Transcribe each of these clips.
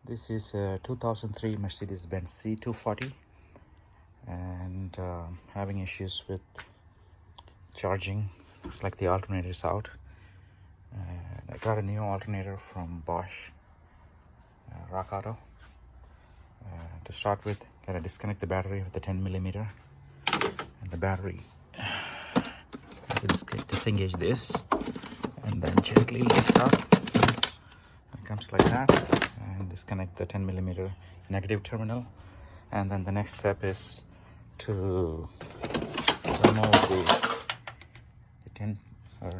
This is a 2003 Mercedes Benz C240 and having issues with charging. Looks like the alternator is out. I got a new alternator from Bosch, Rock Auto. To start with, gotta disconnect the battery with the 10mm and the battery. Disengage this and then gently lift up. It comes like that. And disconnect the 10mm negative terminal, and then the next step is to remove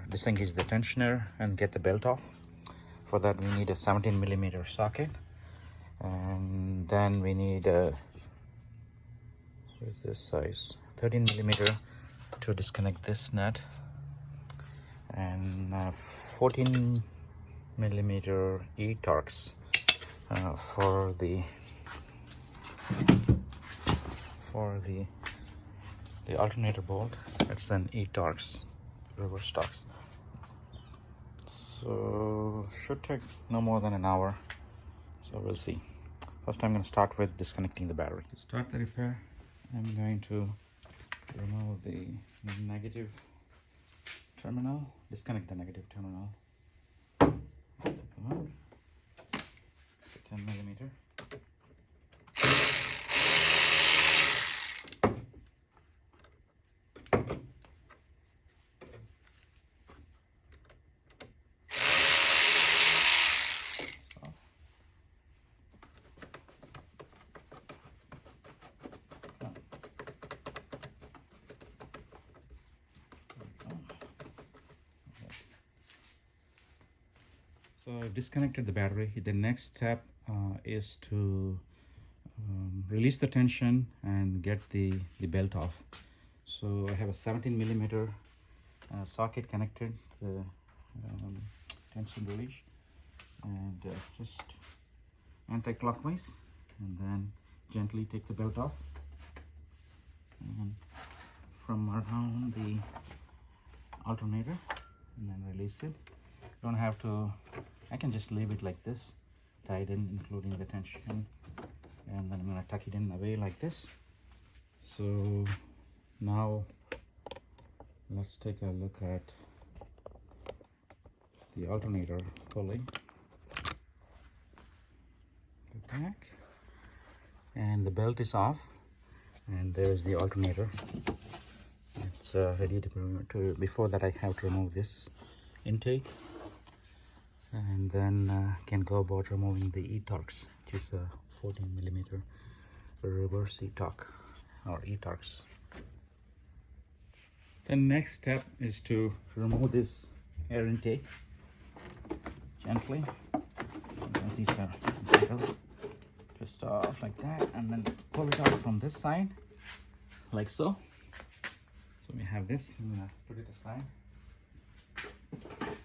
disengage the tensioner and get the belt off. For that we need a 17mm socket, and then we need a where's this size 13mm to disconnect this nut, and 14mm E-Torx for the alternator bolt. It's an E-Torx reverse Torx. So should take no more than an hour, so we'll see. First I'm going to start with disconnecting the battery. To start the repair, I'm going to remove the negative terminal, disconnect the negative terminal. Take a look. 10mm. So I've disconnected the battery. The next step is to release the tension and get the belt off. So I have a 17mm socket connected to the tension release, and just anti-clockwise, and then gently take the belt off, and from around the alternator, and then release it. Don't have to, I can just leave it like this, tied in, including the tension, and then I'm going to tuck it in away like this. So now let's take a look at the alternator pulley. Go back, and the belt is off, and there's the alternator. It's ready to before that I have to remove this intake, and then can go about removing the E-Torx, which is a 14mm reverse E-Torx or E-Torx. The next step is to remove this air intake gently. And these are just off like that, and then pull it out from this side like so. So we have this. I'm gonna put it aside.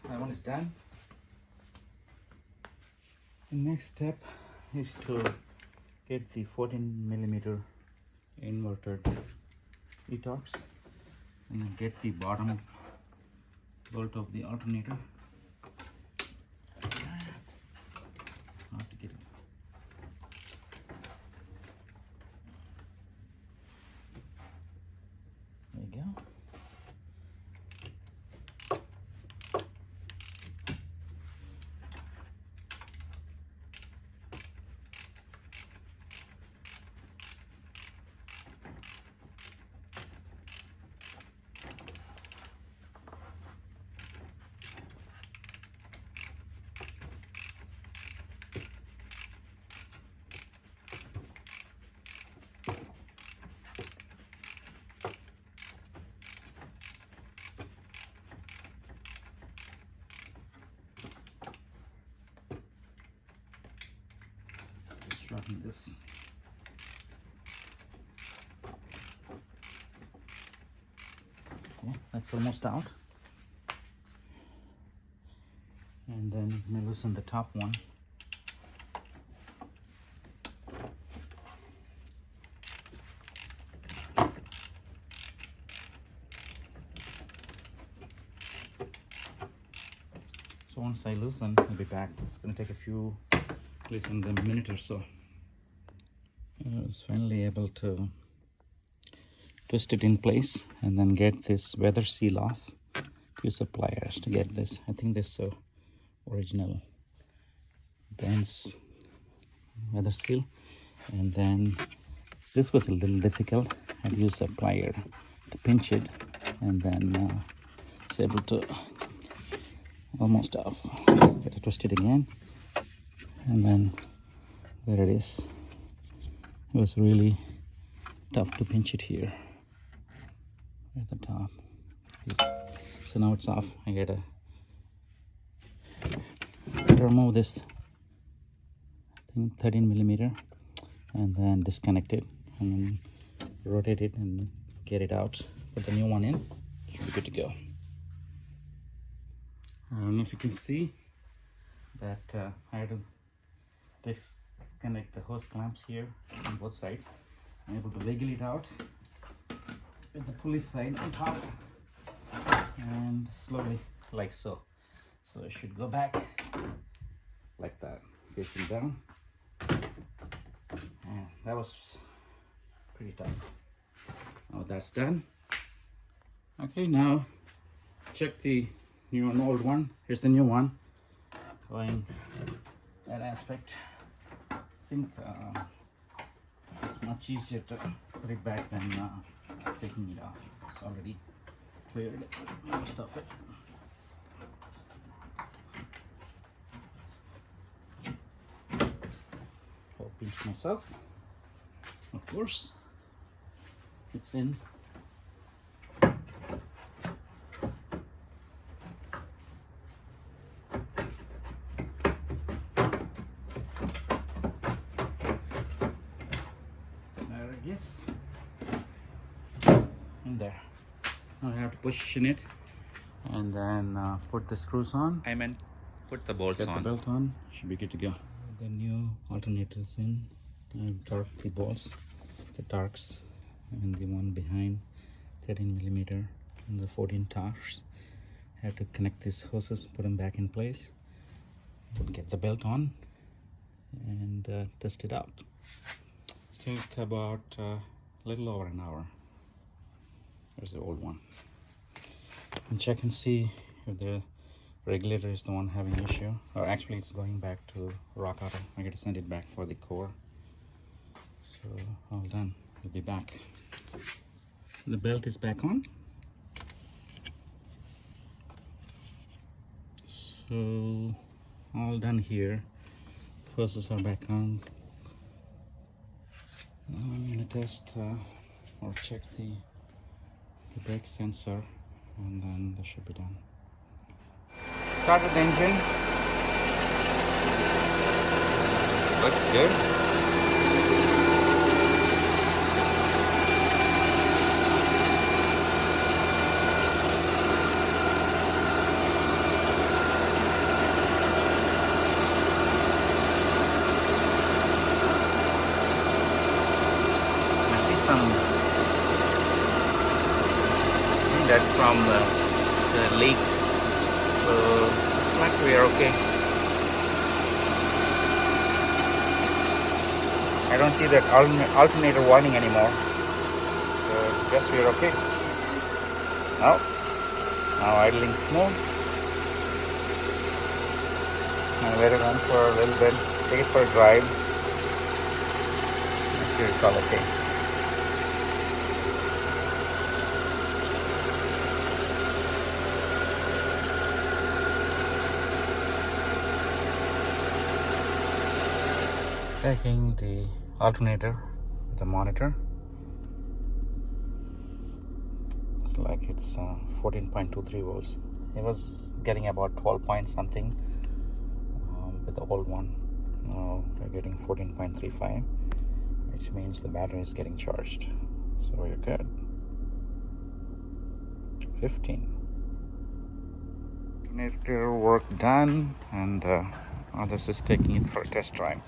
That one is done. The next step is to get the 14mm inverted E-Torx, and then get the bottom bolt of the alternator. Hard to get it. There you go. This. Okay, that's almost out. And then I'm going to loosen the top one. So once I loosen, I'll be back. It's going to take a few at least in a minute or so. I was finally able to twist it in place and then get this weather seal off. Use the pliers to get this. I think this is original Benz weather seal, and then this was a little difficult. I used a plier to pinch it, and then was able to almost off. Get it twisted again, and then there it is. It was really tough to pinch it here at the top. So now it's off. I gotta remove this, I think 13 millimeter, and then disconnect it and then rotate it and get it out. Put the new one in. Should be good to go. I don't know if you can see that I had to disconnect the hose clamps here on both sides. I'm able to wiggle it out with the pulley side on top and slowly, like so. So it should go back like that, facing down. And that was pretty tough. Now that's done. Okay, now check the new and old one. Here's the new one. Going that aspect. I think it's much easier to put it back than taking it off. It's already cleared most of it. I'll pinch myself. Of course, it's in. There it is. In there. Now I have to position it and then put the screws on. I meant put the bolts Get on. the belt on. Should be good to go. The new alternators in. I've torqued the bolts, the Torx, and the one behind 13 millimeter and the 14 Torx. I have to connect these hoses, put them back in place, get the belt on, and test it out. Take about a little over an hour. There's the old one. And check and see if the regulator is the one having issue, or actually it's going back to rock auto. I gotta send it back for the core. So all done. We'll be back. The belt is back on. So all done here. Hoses are back on. Now I'm gonna test or check the brake sensor, and then that should be done. Started the engine. Looks good. I see some. I think that's from the leak. So like we are okay. I don't see that alternator warning anymore. So guess we are okay. Now idling smooth. Now let it run for a little bit. Take it for a drive. Make sure it's all okay. Checking the alternator with the monitor. It's like it's 14.23 volts. It was getting about 12 point something with the old one. Now we're getting 14.35, which means the battery is getting charged. So we're good. 15. Alternator work done, and others is taking it for a test drive.